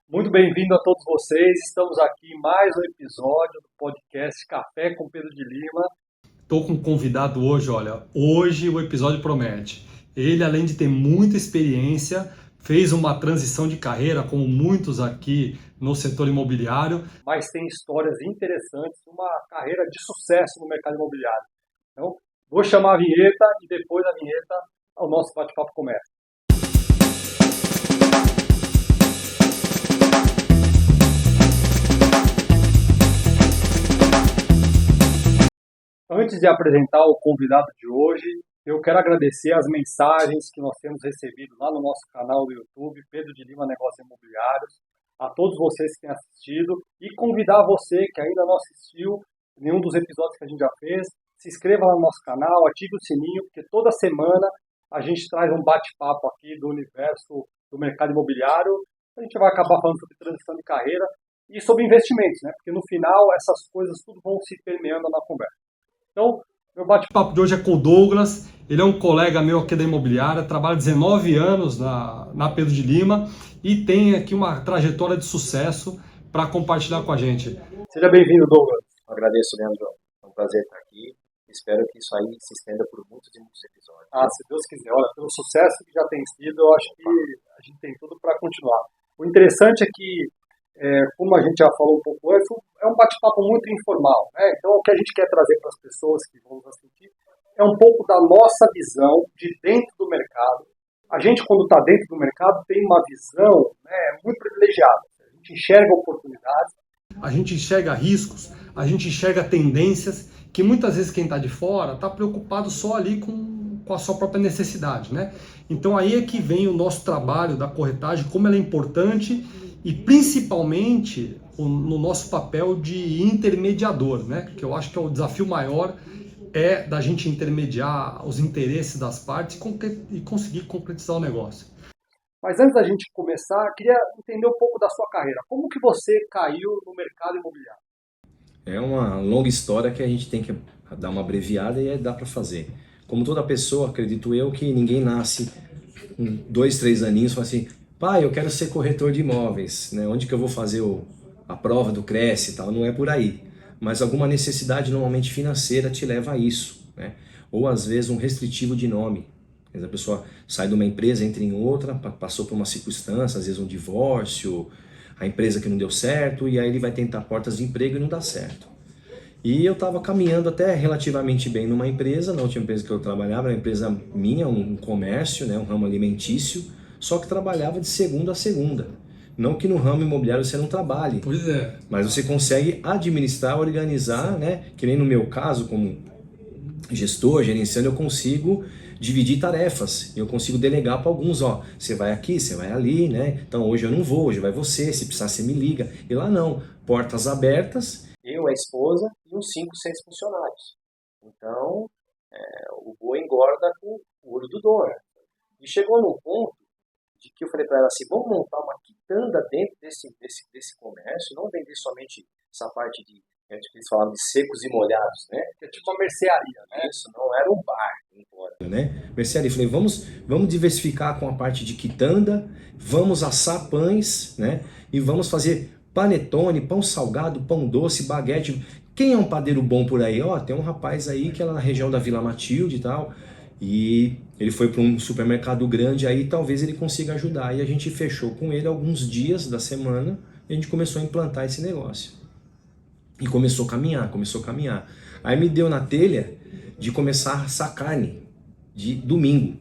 Muito bem-vindo a todos vocês. Estamos aqui em mais um episódio do podcast Café com Pedro de Lima. Estou com um convidado hoje, olha, hoje o episódio promete. Ele, além de ter muita experiência, fez uma transição de carreira, como muitos aqui no setor imobiliário. Mas tem histórias interessantes, uma carreira de sucesso no mercado imobiliário. Então, vou chamar a vinheta e depois da vinheta o nosso bate-papo começa. Antes de apresentar o convidado de hoje, eu quero agradecer as mensagens que nós temos recebido lá no nosso canal do YouTube, Pedro de Lima Negócios Imobiliários, a todos vocês que têm assistido e convidar você que ainda não assistiu nenhum dos episódios que a gente já fez, se inscreva lá no nosso canal, ative o sininho, porque toda semana a gente traz um bate-papo aqui do universo do mercado imobiliário. A gente vai acabar falando sobre transição de carreira e sobre investimentos, né? Porque no final essas coisas tudo vão se permeando na conversa. Então, meu bate-papo O papo de hoje é com o Douglas, ele é um colega meu aqui da imobiliária, trabalha 19 anos na Pedro de Lima e tem aqui uma trajetória de sucesso para compartilhar com a gente. Seja bem-vindo, Douglas. Agradeço, Leandro. É um prazer estar aqui. Espero que isso aí se estenda por muitos e muitos episódios. Se Deus quiser. Olha, pelo sucesso que já tem sido, eu acho que a gente tem tudo para continuar. O interessante é que, como a gente já falou um pouco antes, é um bate-papo muito informal, né? Então, o que a gente quer trazer para as pessoas que vão nos assistir é um pouco da nossa visão de dentro do mercado. A gente, quando está dentro do mercado, tem uma visão, né, muito privilegiada. A gente enxerga oportunidades. A gente enxerga riscos, a gente enxerga tendências que muitas vezes quem está de fora está preocupado só ali com a sua própria necessidade, né? Então aí é que vem o nosso trabalho da corretagem, como ela é importante e principalmente no nosso papel de intermediador, né? Que eu acho que é o desafio maior é da gente intermediar os interesses das partes e conseguir concretizar o negócio. Mas antes da gente começar, queria entender um pouco da sua carreira. Como que você caiu no mercado imobiliário? É uma longa história que a gente tem que dar uma abreviada e dá para fazer. Como toda pessoa, acredito eu, que ninguém nasce com 2, 3 aninhos e fala assim, pai, eu quero ser corretor de imóveis, né? Onde que eu vou fazer a prova do Cresce e tal? Não é por aí. Mas alguma necessidade, normalmente financeira, te leva a isso, né? Ou às vezes um restritivo de nome. A pessoa sai de uma empresa, entra em outra, passou por uma circunstância, às vezes um divórcio, a empresa que não deu certo, e aí ele vai tentar portas de emprego e não dá certo. E eu estava caminhando até relativamente bem numa empresa, na última empresa que eu trabalhava, era uma empresa minha, um comércio, né, um ramo alimentício, só que trabalhava de segunda a segunda. Não que no ramo imobiliário você não trabalhe, Pois é. mas você consegue administrar, organizar, né? Que nem no meu caso, como gestor, gerenciando, eu consigo dividir tarefas, eu consigo delegar para alguns, ó, você vai aqui, você vai ali, né? Então hoje eu não vou, hoje vai você, se precisar você me liga. E lá não, portas abertas, eu, a esposa e uns 5, 6 funcionários. Então, o boi engorda com o olho do dono. E chegou num ponto de que eu falei para ela assim, vamos montar uma quitanda dentro desse comércio, não vender somente essa parte de, eles falavam de secos e molhados, né? Que é tipo uma mercearia, né? Isso, não era um bar, né? Mercearia, falei, vamos diversificar com a parte de quitanda, vamos assar pães, né? E vamos fazer panetone, pão salgado, pão doce, baguete. Quem é um padeiro bom por aí? Ó, tem um rapaz aí que é lá na região da Vila Matilde e tal, e ele foi para um supermercado grande aí, talvez ele consiga ajudar. E a gente fechou com ele alguns dias da semana e a gente começou a implantar esse negócio. E começou a caminhar, começou a caminhar. Aí me deu na telha de começar a assar carne de domingo.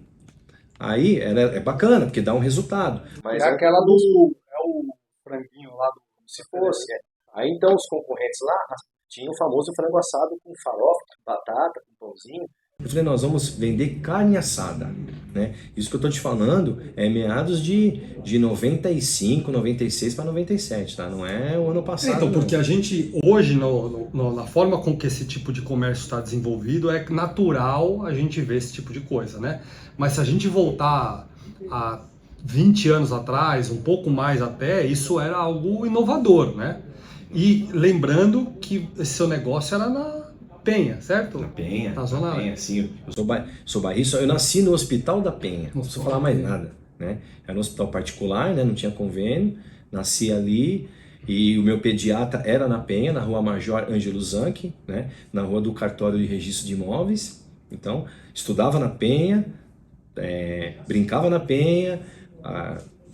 Aí é bacana, porque dá um resultado. Mas é aquela do... É o franguinho lá do... Se fosse. Aí então os concorrentes lá tinham o famoso frango assado com farofa, com batata, com pãozinho. Eu falei, nós vamos vender carne assada, né? Isso que eu tô te falando é meados de 95, 96 para 97, tá? Não é o ano passado, Então, não. porque a gente hoje, na forma com que esse tipo de comércio está desenvolvido, é natural a gente ver esse tipo de coisa, né? Mas se a gente voltar a 20 anos atrás, um pouco mais até, isso era algo inovador, né? E lembrando que esse seu negócio era na Penha, certo? Na Penha, Na Zona na Penha, sim. Eu sou bairrista, eu nasci no Hospital da Penha, não preciso falar mais nada, né? Era um hospital particular, né? Não tinha convênio, Nasci ali e o meu pediatra era na Penha, na rua Major Ângelo Zanchi, né? Na rua do cartório de registro de imóveis. Então, estudava na Penha, brincava na Penha,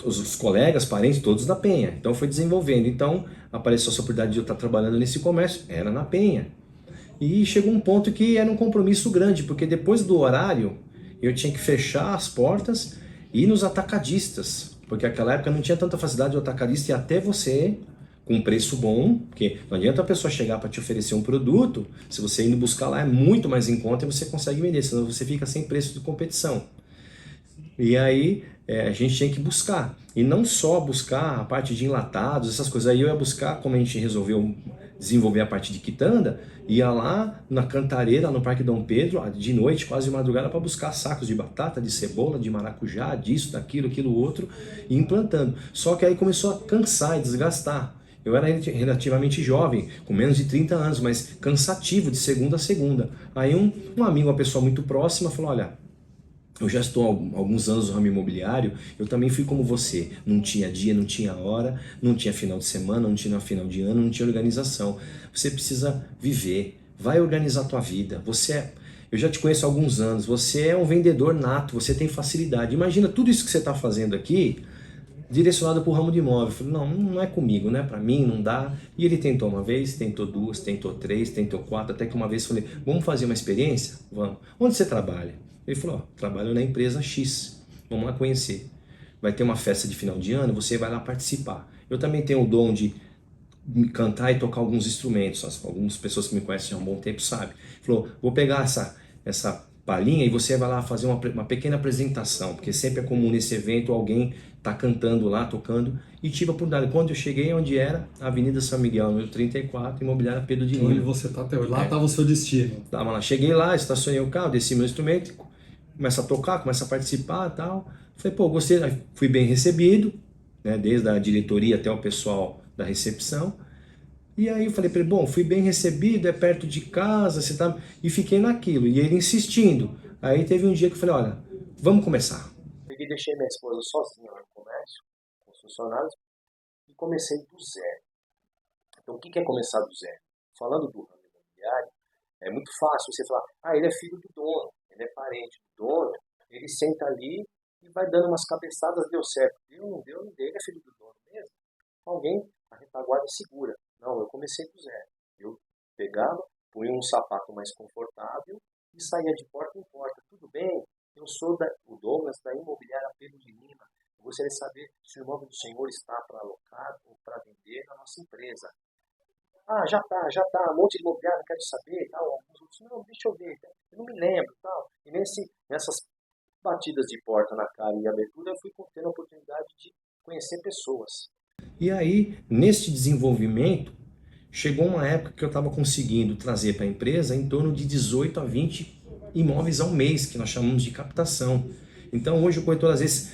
os colegas, parentes, todos na Penha. Então foi desenvolvendo. Então apareceu essa oportunidade de eu estar trabalhando nesse comércio, era na Penha. E chegou um ponto que era um compromisso grande, porque depois do horário eu tinha que fechar as portas e ir nos atacadistas, porque naquela época não tinha tanta facilidade do atacadista e até você com um preço bom, porque não adianta a pessoa chegar para te oferecer um produto, se você indo buscar lá é muito mais em conta e você consegue vender, senão você fica sem preço de competição. E aí a gente tinha que buscar, e não só buscar a parte de enlatados, essas coisas. Aí eu ia buscar, como a gente resolveu desenvolver a parte de quitanda, ia lá na Cantareira, no Parque Dom Pedro, de noite, quase de madrugada, para buscar sacos de batata, de cebola, de maracujá, disso, daquilo, aquilo outro, e implantando. Só que aí começou a cansar e desgastar. Eu era relativamente jovem, com menos de 30 anos, mas cansativo de segunda a segunda. Aí um amigo, uma pessoa muito próxima, falou: olha, eu já estou há alguns anos no ramo imobiliário, eu também fui como você. Não tinha dia, não tinha hora, não tinha final de semana, não tinha final de ano, não tinha organização. Você precisa viver, vai organizar a tua vida. Eu já te conheço há alguns anos, você é um vendedor nato, você tem facilidade. Imagina tudo isso que você está fazendo aqui, direcionado para o ramo de imóvel. Eu falei: não é comigo, não é para mim, não dá. E ele tentou uma vez, tentou duas, tentou três, tentou quatro, até que uma vez eu falei: vamos fazer uma experiência? Vamos. Onde você trabalha? Ele falou: trabalho na empresa X, vamos lá conhecer. Vai ter uma festa de final de ano, você vai lá participar. Eu também tenho o dom de cantar e tocar alguns instrumentos, algumas pessoas que me conhecem há um bom tempo sabem. Ele falou: vou pegar essa palhinha e você vai lá fazer uma pequena apresentação, porque sempre é comum nesse evento alguém tá cantando lá, tocando, e tive a oportunidade. Quando eu cheguei, onde era? Avenida São Miguel, número 34, Imobiliária Pedro de Lima. Onde você está até hoje. Lá estava o seu destino. Tava lá, cheguei lá, estacionei o carro, desci meu instrumento, começa a tocar, começa a participar e tal. Falei: pô, gostei, fui bem recebido, né, desde a diretoria até o pessoal da recepção. E aí eu falei para ele: bom, fui bem recebido, é perto de casa, você tá... E fiquei naquilo, e ele insistindo. Aí teve um dia que eu falei: olha, vamos começar. Peguei e deixei minha esposa sozinha lá no comércio, com os funcionários, e comecei do zero. Então o que é começar do zero? Falando do ramo imobiliário, é muito fácil você falar: ah, ele é filho do dono, ele é parente do dono, ele senta ali e vai dando umas cabeçadas, deu certo. Deu, não deu, não deu, ele é filho do dono mesmo. Alguém, a retaguarda segura. Não, eu comecei do zero. Eu pegava, punha um sapato mais confortável e saía de porta em porta. Tudo bem, eu sou o Douglas da Imobiliária Pedro de Lima. Eu gostaria de saber se o imóvel do senhor está para alocar ou para vender na nossa empresa. Ah, já tá, um monte de imobiliário, quero saber, tal. Alguns outros: não, deixa eu ver, eu não me lembro, tal. E nessas batidas de porta na cara e abertura, eu fui tendo a oportunidade de conhecer pessoas. E aí, neste desenvolvimento, chegou uma época que eu estava conseguindo trazer para a empresa em torno de 18 a 20 imóveis ao mês, que nós chamamos de captação. Então hoje o corretor às vezes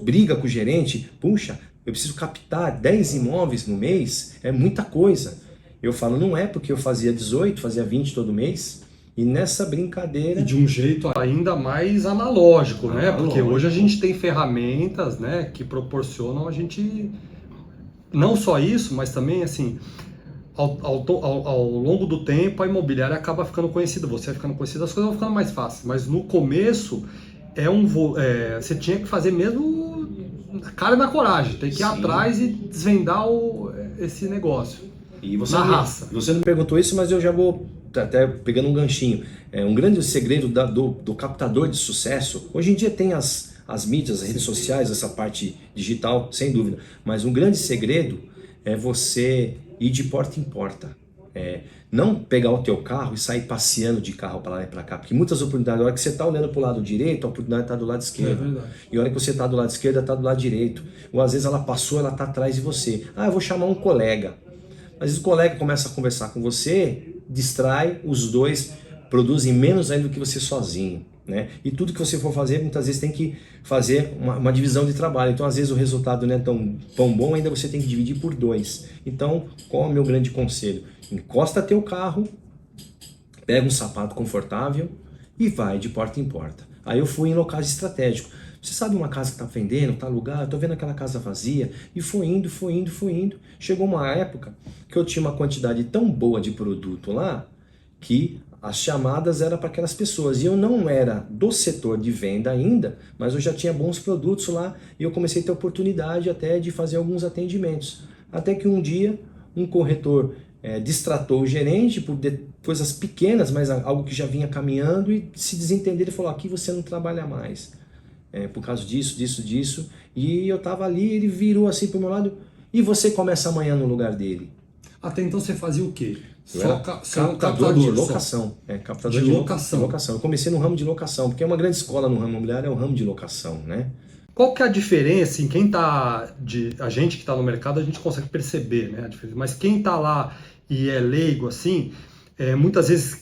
briga com o gerente: puxa, eu preciso captar 10 imóveis no mês, é muita coisa. Eu falo: não é, porque eu fazia 18, fazia 20 todo mês. E nessa brincadeira... E de um jeito ainda mais analógico, né? Porque hoje a gente tem ferramentas, né, que proporcionam a gente... Não só isso, mas também, assim, ao longo do tempo a imobiliária acaba ficando conhecida. Você vai ficando conhecido, as coisas vão ficando mais fáceis. Mas no começo, você tinha que fazer mesmo a cara e na coragem. Tem que ir atrás e desvendar esse negócio. E você na raça. Você não me perguntou isso, mas eu já vou... até pegando um ganchinho, um grande segredo do captador de sucesso. Hoje em dia tem as mídias, as redes sociais, essa parte digital, sem dúvida, mas um grande segredo é você ir de porta em porta. Não pegar o teu carro e sair passeando de carro para lá e para cá, porque muitas oportunidades, a hora que você está olhando para o lado direito, a oportunidade está do lado esquerdo, e a hora que você está do lado esquerdo, está do lado direito, ou às vezes ela passou, ela está atrás de você. Ah, eu vou chamar um colega. Às vezes o colega começa a conversar com você, distrai, os dois produzem menos ainda do que você sozinho, né? E tudo que você for fazer, muitas vezes tem que fazer uma divisão de trabalho. Então, às vezes o resultado não é tão bom, ainda você tem que dividir por 2. Então, qual é o meu grande conselho? Encosta teu carro, pega um sapato confortável e vai de porta em porta. Aí eu fui em locais estratégicos. Você sabe uma casa que está vendendo, está alugada, estou vendo aquela casa vazia. E foi indo, foi indo, foi indo. Chegou uma época que eu tinha uma quantidade tão boa de produto lá que as chamadas eram para aquelas pessoas. E eu não era do setor de venda ainda, mas eu já tinha bons produtos lá e eu comecei a ter oportunidade até de fazer alguns atendimentos. Até que um dia um corretor distratou o gerente por coisas pequenas, mas algo que já vinha caminhando e se desentender, ele falou, aqui você não trabalha mais. Por causa disso, disso, disso. E eu tava ali, ele virou assim pro meu lado, e você começa amanhã no lugar dele. Até então você fazia o quê? Eu era Só um captador de só. locação. Captador De de locação. locação. Eu comecei no ramo de locação, porque é uma grande escola no ramo imobiliário, é o ramo de locação, né? Qual que é a diferença em quem tá a gente que está no mercado, a gente consegue perceber, né, a diferença. Mas quem está lá e é leigo assim, muitas vezes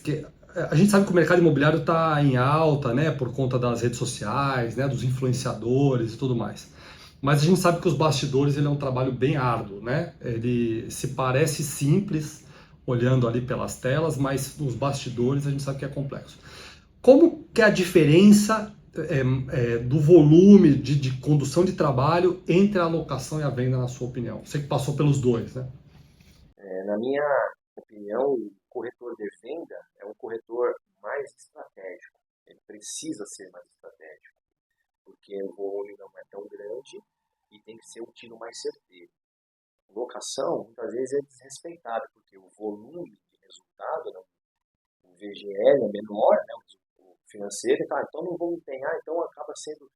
a gente sabe que o mercado imobiliário está em alta, né, por conta das redes sociais, né, dos influenciadores e tudo mais. Mas a gente sabe que os bastidores ele é um trabalho bem árduo, né? Ele se parece simples olhando ali pelas telas, mas nos bastidores a gente sabe que é complexo. Como que é a diferença do volume de condução de trabalho entre a locação e a venda, na sua opinião? Você que passou pelos dois, né? Na minha opinião, o corretor de venda é um corretor mais estratégico. Ele precisa ser mais estratégico, porque o volume não é tão grande e tem que ser um tiro mais certeiro. Locação, muitas vezes, é desrespeitado, porque o volume de resultado, né, o VGL é menor, né, o financeiro, tá, então não vou empenhar, então acaba sendo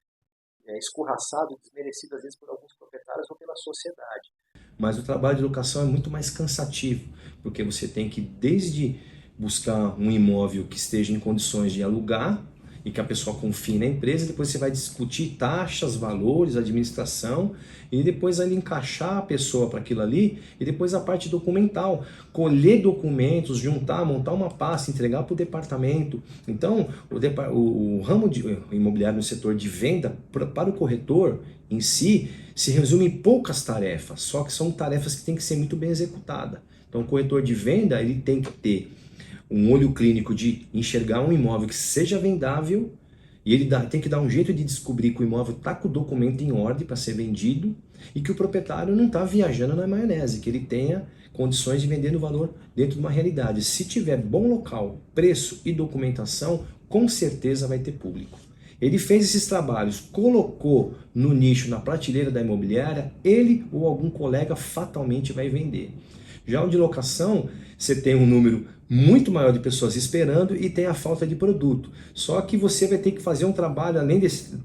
escorraçado, desmerecido, às vezes, por alguns proprietários ou pela sociedade. Mas o trabalho de locação é muito mais cansativo, porque você tem que desde buscar um imóvel que esteja em condições de alugar e que a pessoa confie na empresa, depois você vai discutir taxas, valores, administração e depois ali encaixar a pessoa para aquilo ali e depois a parte documental, colher documentos, juntar, montar uma pasta, entregar para o departamento. Então, o ramo imobiliário no setor de venda para o corretor em si se resume em poucas tarefas, só que são tarefas que têm que ser muito bem executadas. Então, o corretor de venda ele tem que ter um olho clínico de enxergar um imóvel que seja vendável e ele tem que dar um jeito de descobrir que o imóvel está com o documento em ordem para ser vendido e que o proprietário não está viajando na maionese, que ele tenha condições de vender no valor dentro de uma realidade. Se tiver bom local, preço e documentação, com certeza vai ter público. Ele fez esses trabalhos, colocou no nicho, na prateleira da imobiliária, ele ou algum colega fatalmente vai vender. Já o de locação, você tem um número muito maior de pessoas esperando e tem a falta de produto. Só que você vai ter que fazer um trabalho, além desse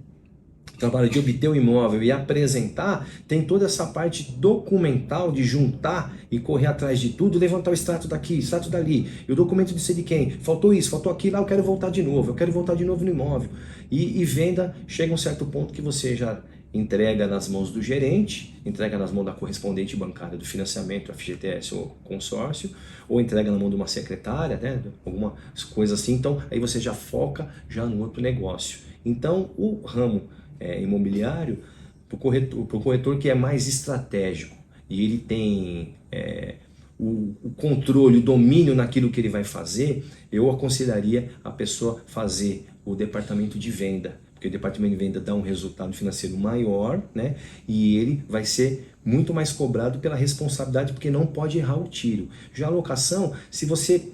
trabalho de obter o imóvel e apresentar, tem toda essa parte documental de juntar e correr atrás de tudo, levantar o extrato daqui, extrato dali, e o documento de ser de quem, faltou isso, faltou aquilo, eu quero voltar de novo, eu quero voltar de novo no imóvel. E venda, chega a um certo ponto que você já entrega nas mãos do gerente, entrega nas mãos da correspondente bancária do financiamento, FGTS ou consórcio, ou entrega na mão de uma secretária, né, alguma coisa assim, então aí você já foca já no outro negócio. Então o ramo imobiliário, para o corretor que é mais estratégico e ele tem o controle, o domínio naquilo que ele vai fazer, eu aconselharia a pessoa fazer o departamento de venda, porque o departamento de venda dá um resultado financeiro maior, né? E ele vai ser muito mais cobrado pela responsabilidade, porque não pode errar o tiro. Já a locação, se você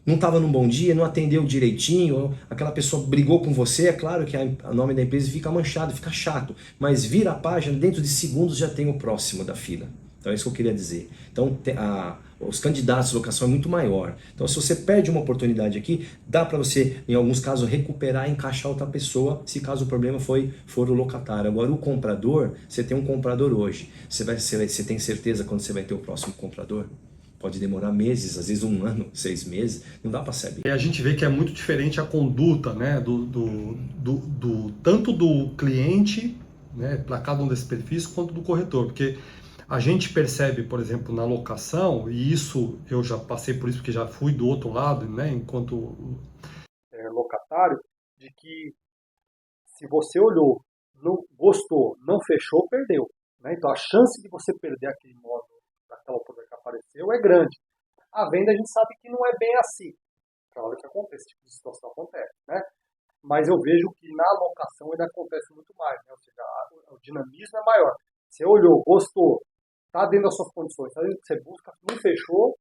não estava num bom dia, não atendeu direitinho, aquela pessoa brigou com você, é claro que o nome da empresa fica manchado, fica chato, mas vira a página, dentro de segundos já tem o próximo da fila. Então é isso que eu queria dizer. Então os candidatos de locação é muito maior. Então se você perde uma oportunidade aqui, dá para você, em alguns casos, recuperar e encaixar outra pessoa, se caso o problema for o locatário. Agora o comprador, você tem um comprador hoje, você tem certeza quando você vai ter o próximo comprador? Pode demorar meses, às vezes um ano, 6 meses, não dá para saber. E a gente vê que é muito diferente a conduta, né, tanto do cliente, né, para cada um desses perfis, quanto do corretor, porque a gente percebe, por exemplo, na locação, e isso eu já passei por isso, porque já fui do outro lado, né, enquanto locatário, de que se você olhou, não gostou, não fechou, perdeu. Né? Então a chance de você perder aquele imóvel, daquela oportunidade que apareceu, é grande. A venda a gente sabe que não é bem assim. Claro que acontece, esse tipo de situação acontece. Né? mas eu vejo que na locação ainda acontece muito mais, né? Ou seja, o dinamismo é maior. Você olhou, gostou, está dentro das suas condições, está dentro do que você busca, não fechou,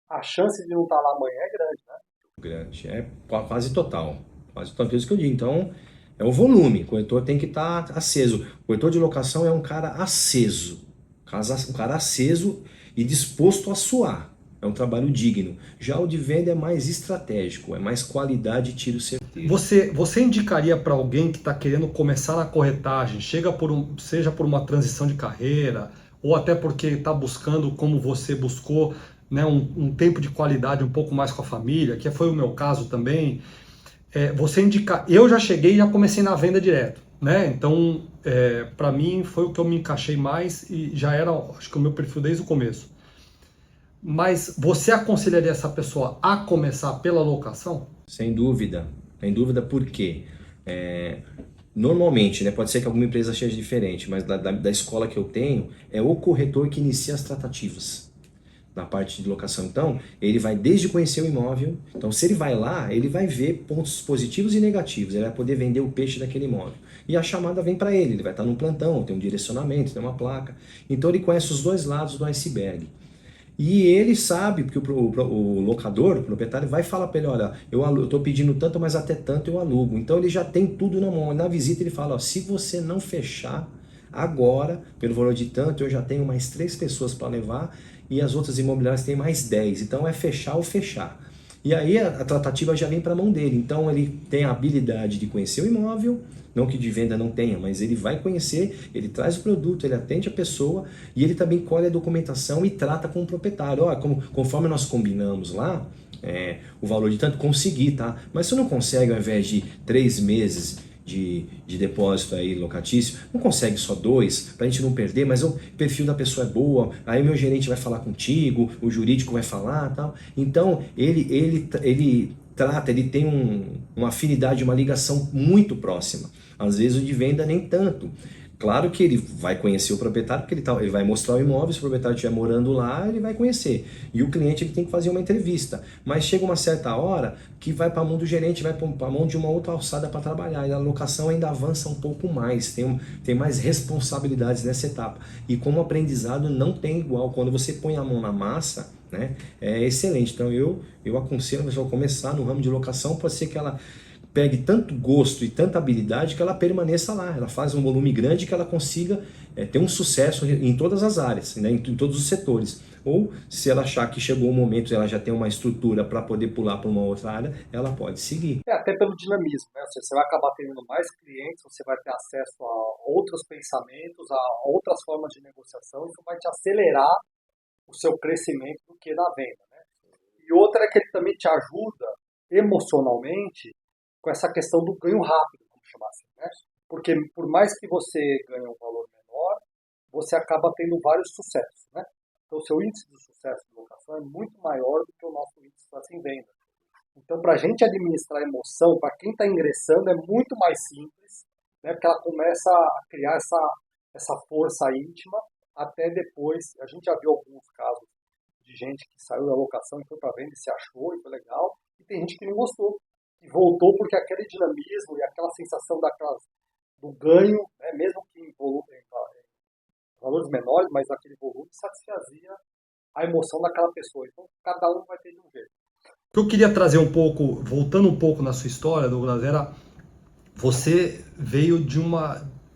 a chance de não estar lá amanhã é grande, né? Grande, é quase total. Quase total, é isso que eu digo. Então, é o volume. O corretor tem que estar aceso. O corretor de locação é um cara aceso. Um cara aceso e disposto a suar. É um trabalho digno. Já o de venda é mais estratégico, é mais qualidade e tiro certeiro. Você indicaria para alguém que está querendo começar na corretagem, seja por uma transição de carreira, ou até porque está buscando, como você buscou, né, um tempo de qualidade um pouco mais com a família, que foi o meu caso também, eu já cheguei e já comecei na venda direto, né? Então, para mim foi o que eu me encaixei mais e já era, acho que o meu perfil desde o começo. Mas você aconselharia essa pessoa a começar pela locação? Sem dúvida. Sem dúvida, por quê? Normalmente, né, pode ser que alguma empresa seja diferente, mas da escola que eu tenho, é o corretor que inicia as tratativas na parte de locação. Então, ele vai desde conhecer o imóvel. Então, se ele vai lá, ele vai ver pontos positivos e negativos. Ele vai poder vender o peixe daquele imóvel. E a chamada vem para ele. Ele vai estar num plantão, tem um direcionamento, tem uma placa. Então, ele conhece os dois lados do iceberg. E ele sabe, porque o locador, o proprietário, vai falar para ele, olha, eu estou pedindo tanto, mas até tanto eu alugo. Então ele já tem tudo na mão. Na visita ele fala, ó, se você não fechar agora, pelo valor de tanto, eu já tenho mais 3 pessoas para levar e as outras imobiliárias têm mais 10. Então é fechar ou fechar. E aí a tratativa já vem para a mão dele. Então ele tem a habilidade de conhecer o imóvel, não que de venda não tenha, mas ele vai conhecer, ele traz o produto, ele atende a pessoa e ele também colhe a documentação e trata com o proprietário. Ó, conforme nós combinamos lá, o valor de tanto, consegui, tá? Mas se não consegue, ao invés de 3 meses de depósito aí locatício, não consegue só 2, para a gente não perder, mas o perfil da pessoa é boa, aí o meu gerente vai falar contigo, o jurídico vai falar, tal. Então ele trata, ele tem uma afinidade, uma ligação muito próxima. Às vezes o de venda nem tanto. Claro que ele vai conhecer o proprietário, porque ele vai mostrar o imóvel, se o proprietário estiver morando lá, ele vai conhecer. E o cliente ele tem que fazer uma entrevista. Mas chega uma certa hora que vai para a mão do gerente, vai para a mão de uma outra alçada para trabalhar. E a locação ainda avança um pouco mais, tem mais responsabilidades nessa etapa. E como aprendizado não tem igual. Quando você põe a mão na massa, né, é excelente. Então eu aconselho a pessoa a começar no ramo de locação, pode ser que ela pegue tanto gosto e tanta habilidade que ela permaneça lá, ela faz um volume grande que ela consiga ter um sucesso em todas as áreas, né, em todos os setores. Ou se ela achar que chegou o momento e ela já tem uma estrutura para poder pular para uma outra área, ela pode seguir. Até pelo dinamismo, né? Ou seja, você vai acabar tendo mais clientes, você vai ter acesso a outros pensamentos, a outras formas de negociação, isso vai te acelerar o seu crescimento do que na venda, né? E outra é que ele também te ajuda emocionalmente com essa questão do ganho rápido, vamos chamar assim, né? Porque por mais que você ganhe um valor menor, você acaba tendo vários sucessos, né? Então o seu índice de sucesso de locação é muito maior do que o nosso índice de sucesso em venda. Então para a gente administrar a emoção, para quem está ingressando, é muito mais simples, né? Porque ela começa a criar essa força íntima, até depois, a gente já viu alguns casos de gente que saiu da locação e foi para venda e se achou e foi legal, e tem gente que não gostou, e voltou porque aquele dinamismo e aquela sensação do ganho, né, mesmo que em valores menores, mas aquele volume satisfazia a emoção daquela pessoa. Então, cada um vai ter de um jeito. O que eu queria trazer um pouco, voltando um pouco na sua história, Douglas, era você veio de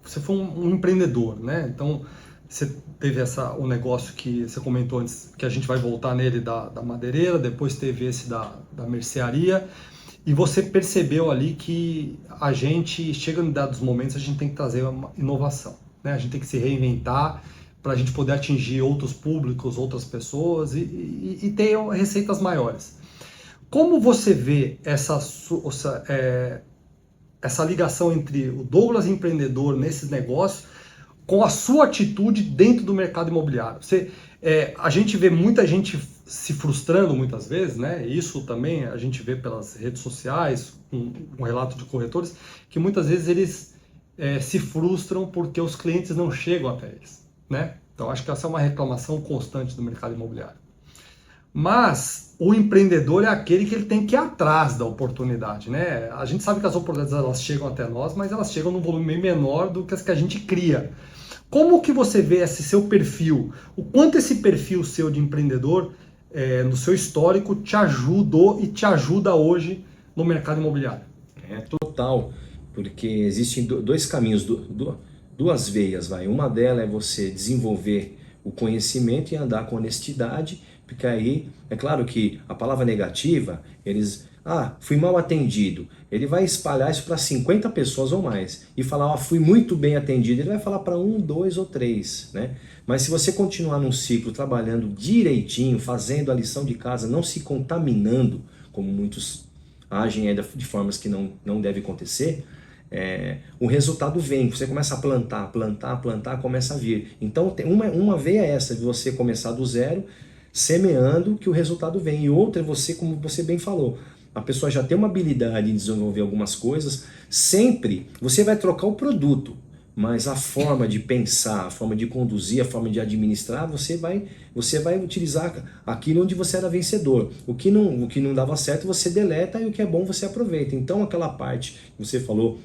você foi um empreendedor, né? Então, você teve o negócio que você comentou antes, que a gente vai voltar nele da madeireira, depois teve esse da mercearia. E você percebeu ali que a gente, chega em dados momentos, a gente tem que trazer uma inovação, né? A gente tem que se reinventar para a gente poder atingir outros públicos, outras pessoas e ter receitas maiores. Como você vê essa ligação entre o Douglas empreendedor nesses negócios com a sua atitude dentro do mercado imobiliário? A gente vê muita gente se frustrando muitas vezes, né? Isso também a gente vê pelas redes sociais, um relato de corretores, que muitas vezes eles se frustram porque os clientes não chegam até eles, né? Então acho que essa é uma reclamação constante do mercado imobiliário. Mas o empreendedor é aquele que ele tem que ir atrás da oportunidade, né? A gente sabe que as oportunidades elas chegam até nós, mas elas chegam num volume bem menor do que as que a gente cria. Como que você vê esse seu perfil? O quanto esse perfil seu de empreendedor, no seu histórico, te ajudou e te ajuda hoje no mercado imobiliário? É total, porque existem dois caminhos, duas veias, vai. Uma delas é você desenvolver o conhecimento e andar com honestidade, porque aí, é claro que a palavra negativa, fui mal atendido. Ele vai espalhar isso para 50 pessoas ou mais e falar, fui muito bem atendido. Ele vai falar para um, dois ou três, né? Mas se você continuar num ciclo trabalhando direitinho, fazendo a lição de casa, não se contaminando, como muitos agem ainda de formas que não deve acontecer, o resultado vem. Você começa a plantar, começa a vir. Então, uma veia é essa, de você começar do zero, semeando, que o resultado vem. E outra é você, como você bem falou, a pessoa já tem uma habilidade em desenvolver algumas coisas, sempre você vai trocar o produto, mas a forma de pensar, a forma de conduzir, a forma de administrar, você vai utilizar aquilo onde você era vencedor. O que não dava certo, você deleta, e o que é bom, você aproveita. Então, aquela parte que você falou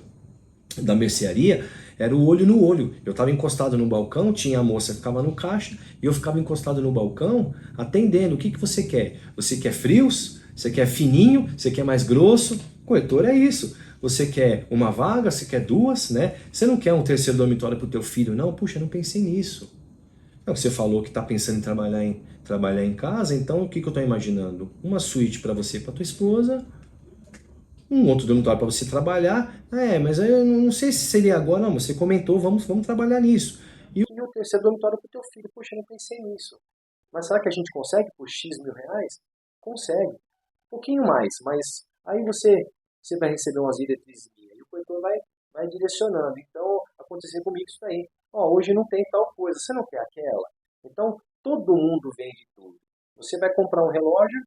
da mercearia, era o olho no olho. Eu estava encostado no balcão, tinha a moça que ficava no caixa, e eu ficava encostado no balcão, atendendo. O que você quer? Você quer frios? Você quer fininho? Você quer mais grosso? Corretor é isso. Você quer uma vaga? Você quer duas, né? Você não quer um terceiro dormitório para o teu filho? Não, puxa, eu não pensei nisso. Não, você falou que está pensando em trabalhar em casa, então o que eu estou imaginando? Uma suíte para você e para tua esposa, um outro dormitório para você trabalhar. Mas eu não sei se seria agora, não. Você comentou, vamos trabalhar nisso. E o terceiro dormitório para o teu filho, poxa, eu não pensei nisso. Mas será que a gente consegue por X mil reais? Consegue. Um pouquinho mais, mas aí você vai receber umas diretrizes e o corretor vai direcionando. Então, aconteceu comigo isso daí. Hoje não tem tal coisa, você não quer aquela? Então, todo mundo vende tudo. Você vai comprar um relógio,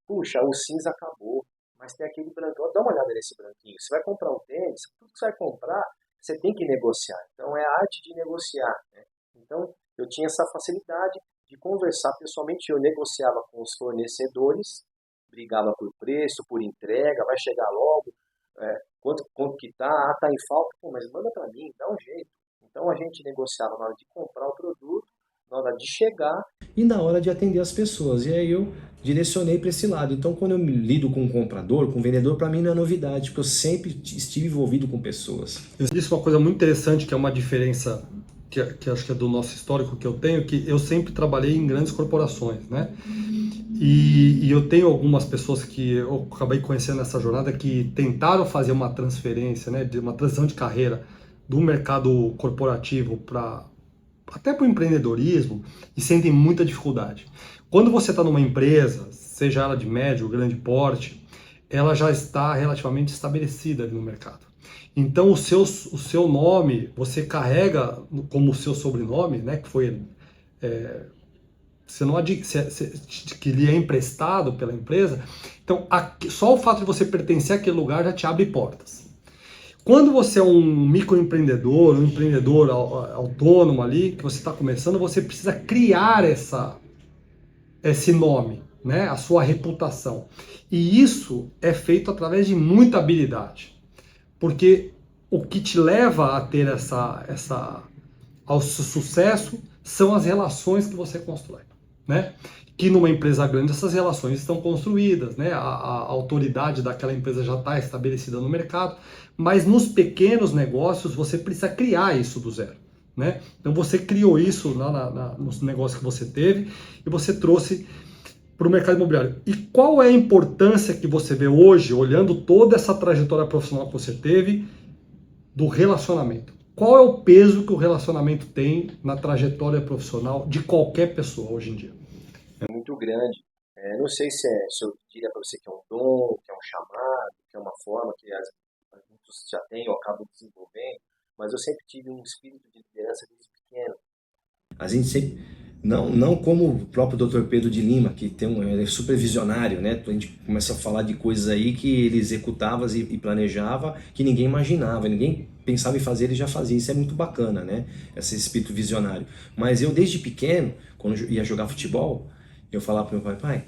puxa, o cinza acabou, mas tem aquele branco. Dá uma olhada nesse branquinho. Você vai comprar um tênis, tudo que você vai comprar, você tem que negociar. Então, é a arte de negociar, né? Então, eu tinha essa facilidade de conversar pessoalmente. Eu negociava com os fornecedores, brigava por preço, por entrega, vai chegar logo, quanto que tá, tá em falta, mas manda para mim, dá um jeito. Então a gente negociava na hora de comprar o produto, na hora de chegar e na hora de atender as pessoas. E aí eu direcionei para esse lado. Então, quando eu me lido com um comprador, com um vendedor, para mim não é novidade, porque eu sempre estive envolvido com pessoas. Eu disse uma coisa muito interessante, que é uma diferença que acho que é do nosso histórico que eu tenho, que eu sempre trabalhei em grandes corporações, né? E eu tenho algumas pessoas que eu acabei conhecendo nessa jornada que tentaram fazer uma transferência, né, de uma transição de carreira do mercado corporativo até para o empreendedorismo, e sentem muita dificuldade. Quando você está numa empresa, seja ela de médio ou grande porte, ela já está relativamente estabelecida ali no mercado. Então o seu nome, você carrega como o seu sobrenome, né, que foi que lhe é emprestado pela empresa. Então só o fato de você pertencer àquele lugar já te abre portas. Quando você é um microempreendedor, um empreendedor autônomo ali, que você está começando, você precisa criar esse nome, né? A sua reputação. E isso é feito através de muita habilidade. Porque o que te leva a ter ao sucesso são as relações que você constrói, né? Que numa empresa grande essas relações estão construídas, né? A autoridade daquela empresa já está estabelecida no mercado, mas nos pequenos negócios você precisa criar isso do zero, né? Então você criou isso nos negócios que você teve e você trouxe para o mercado imobiliário. E qual é a importância que você vê hoje, olhando toda essa trajetória profissional que você teve, do relacionamento? Qual é o peso que o relacionamento tem na trajetória profissional de qualquer pessoa hoje em dia? É muito grande. Não sei se eu diria para você que é um dom, que é um chamado, que é uma forma que muitos já têm ou acabam desenvolvendo, mas eu sempre tive um espírito de liderança desde pequeno. A gente sempre, não como o próprio Dr. Pedro de Lima, que ele é super visionário, né? A gente começa a falar de coisas aí que ele executava e planejava, que ninguém imaginava, ninguém pensava em fazer, ele já fazia. Isso é muito bacana, né? Esse espírito visionário. Mas eu, desde pequeno, quando eu ia jogar futebol, Eu falava pro meu pai, pai,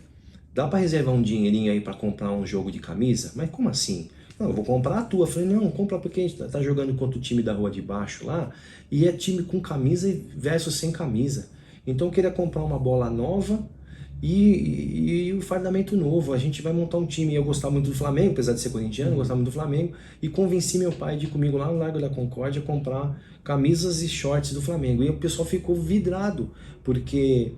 dá para reservar um dinheirinho aí para comprar um jogo de camisa? Mas como assim? Não, eu vou comprar a tua. Eu falei, não, compra porque a gente tá jogando contra o time da rua de baixo lá, e é time com camisa versus sem camisa. Então eu queria comprar uma bola nova e o fardamento novo. A gente vai montar um time. Eu gostava muito do Flamengo, apesar de ser corintiano, eu gostava muito do Flamengo, e convenci meu pai de ir comigo lá no Largo da Concórdia comprar camisas e shorts do Flamengo. E o pessoal ficou vidrado, porque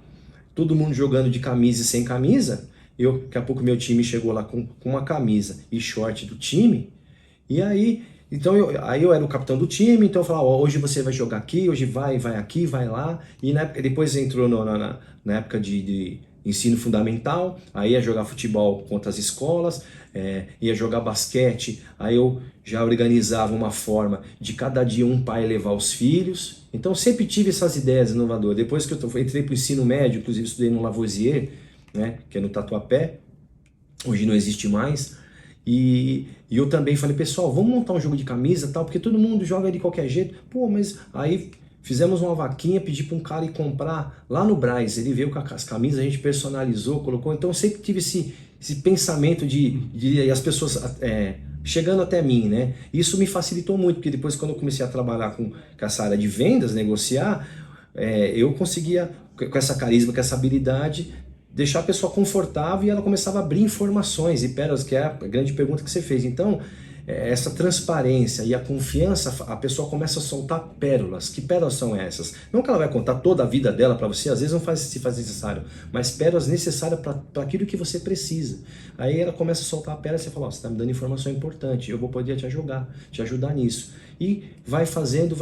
todo mundo jogando de camisa e sem camisa. Daqui a pouco meu time chegou lá com uma camisa e short do time. E aí, então aí eu era o capitão do time, então eu falava, ó, hoje você vai jogar aqui, hoje vai aqui, vai lá. E na época, depois entrou na época de ensino fundamental, aí ia jogar futebol contra as escolas, ia jogar basquete, aí eu já organizava uma forma de cada dia um pai levar os filhos. Então sempre tive essas ideias inovadoras. Depois que eu entrei para o ensino médio, inclusive estudei no Lavoisier, né, que é no Tatuapé, hoje não existe mais. E eu também falei, pessoal, vamos montar um jogo de camisa tal, porque todo mundo joga de qualquer jeito. Pô, mas aí fizemos uma vaquinha, pedi para um cara ir comprar lá no Brás. Ele veio com as camisas, a gente personalizou, colocou. Então eu sempre tive esse pensamento de as pessoas chegando até mim, né? Isso me facilitou muito, porque depois quando eu comecei a trabalhar com essa área de vendas, negociar, eu conseguia, com essa carisma, com essa habilidade, deixar a pessoa confortável e ela começava a abrir informações e pérolas, que é a grande pergunta que você fez. Então, essa transparência e a confiança, a pessoa começa a soltar pérolas. Que pérolas são essas? Não que ela vai contar toda a vida dela para você, às vezes não se faz necessário, mas pérolas necessárias para aquilo que você precisa. Aí ela começa a soltar a pérola e você fala, ó, você está me dando informação importante, eu vou poder te ajudar nisso. E vai fazendo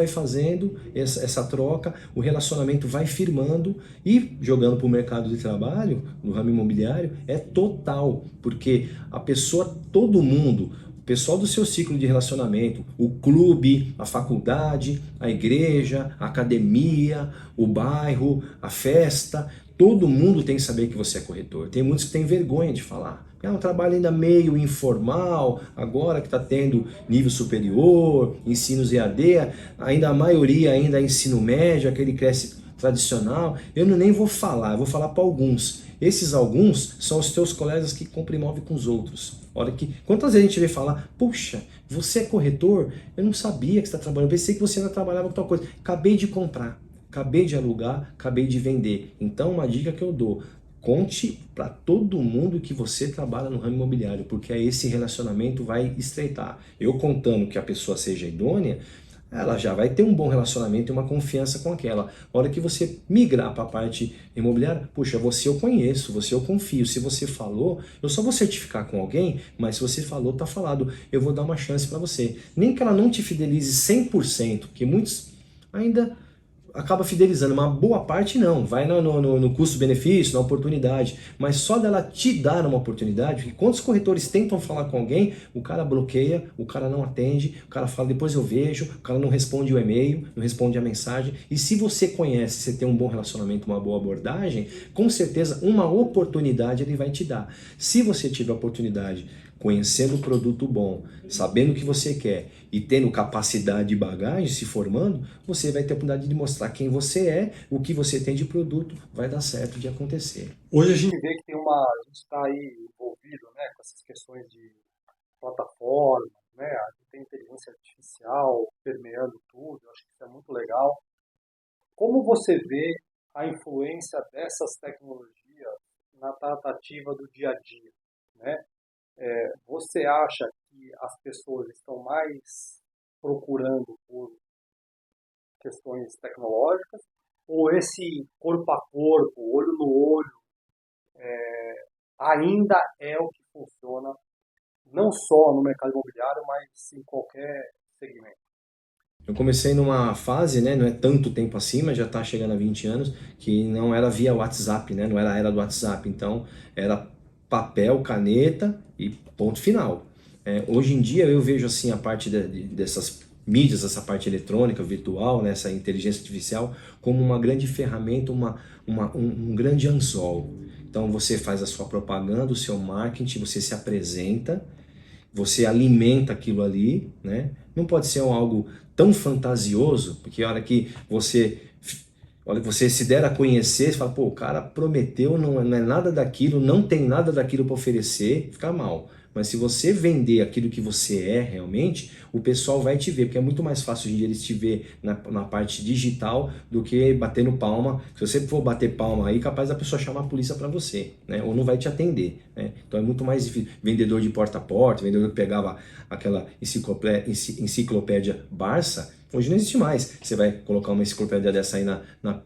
essa troca, o relacionamento vai firmando e jogando para o mercado de trabalho, no ramo imobiliário, é total, porque a pessoa, todo mundo, o pessoal do seu ciclo de relacionamento, o clube, a faculdade, a igreja, a academia, o bairro, a festa, todo mundo tem que saber que você é corretor. Tem muitos que têm vergonha de falar. É um trabalho ainda meio informal, agora que está tendo nível superior, ensinos EAD, ainda a maioria ainda é ensino médio, aquele cresce tradicional. Eu nem vou falar, eu vou falar para alguns. Esses alguns são os teus colegas que compram imóvel com os outros. Olha que, quantas vezes a gente vê falar, puxa, você é corretor? Eu não sabia que você está trabalhando, eu pensei que você ainda trabalhava com tal coisa. Acabei de comprar, acabei de alugar, acabei de vender. Então uma dica que eu dou, conte para todo mundo que você trabalha no ramo imobiliário, porque aí esse relacionamento vai estreitar. Eu contando que a pessoa seja idônea, ela já vai ter um bom relacionamento e uma confiança com aquela. A hora que você migrar para a parte imobiliária, puxa, você eu conheço, você eu confio. Se você falou, eu só vou certificar com alguém, mas se você falou, tá falado. Eu vou dar uma chance para você. Nem que ela não te fidelize 100%, que muitos ainda acaba fidelizando, uma boa parte não, vai no custo-benefício, na oportunidade, mas só dela te dar uma oportunidade, porque quantos corretores tentam falar com alguém, o cara bloqueia, o cara não atende, o cara fala depois eu vejo, o cara não responde o e-mail, não responde a mensagem, e se você conhece, você tem um bom relacionamento, uma boa abordagem, com certeza uma oportunidade ele vai te dar. Se você tiver a oportunidade, conhecendo o produto bom, sabendo o que você quer e tendo capacidade de bagagem, se formando, você vai ter a oportunidade de mostrar quem você é, o que você tem de produto, vai dar certo de acontecer. Hoje a gente vê que a gente está aí envolvido, né, com essas questões de plataformas, né, a gente tem inteligência artificial permeando tudo, eu acho que isso é muito legal. Como você vê a influência dessas tecnologias na tratativa do dia a dia, né? Você acha que as pessoas estão mais procurando por questões tecnológicas ou esse corpo a corpo, olho no olho, ainda é o que funciona não só no mercado imobiliário, mas em qualquer segmento? Eu comecei numa fase, né, não é tanto tempo assim, mas já está chegando a 20 anos, que não era via WhatsApp, né, não era a era do WhatsApp, então era papel, caneta e ponto final. Hoje em dia eu vejo assim a parte dessas mídias, essa parte eletrônica, virtual, né, essa inteligência artificial, como uma grande ferramenta, um grande anzol. Então você faz a sua propaganda, o seu marketing, você se apresenta, você alimenta aquilo ali, né? Não pode ser algo tão fantasioso, porque a hora que você Olha, você se der a conhecer, você fala, pô, o cara prometeu, não é nada daquilo, não tem nada daquilo para oferecer, fica mal. Mas se você vender aquilo que você é realmente, o pessoal vai te ver, porque é muito mais fácil hoje em dia eles te ver na parte digital do que batendo palma. Se você for bater palma aí, capaz da pessoa chamar a polícia para você, né? Ou não vai te atender, né? Então é muito mais difícil. Vendedor de porta a porta, vendedor que pegava aquela enciclopédia Barça, hoje não existe mais. Você vai colocar uma enciclopédia dessa aí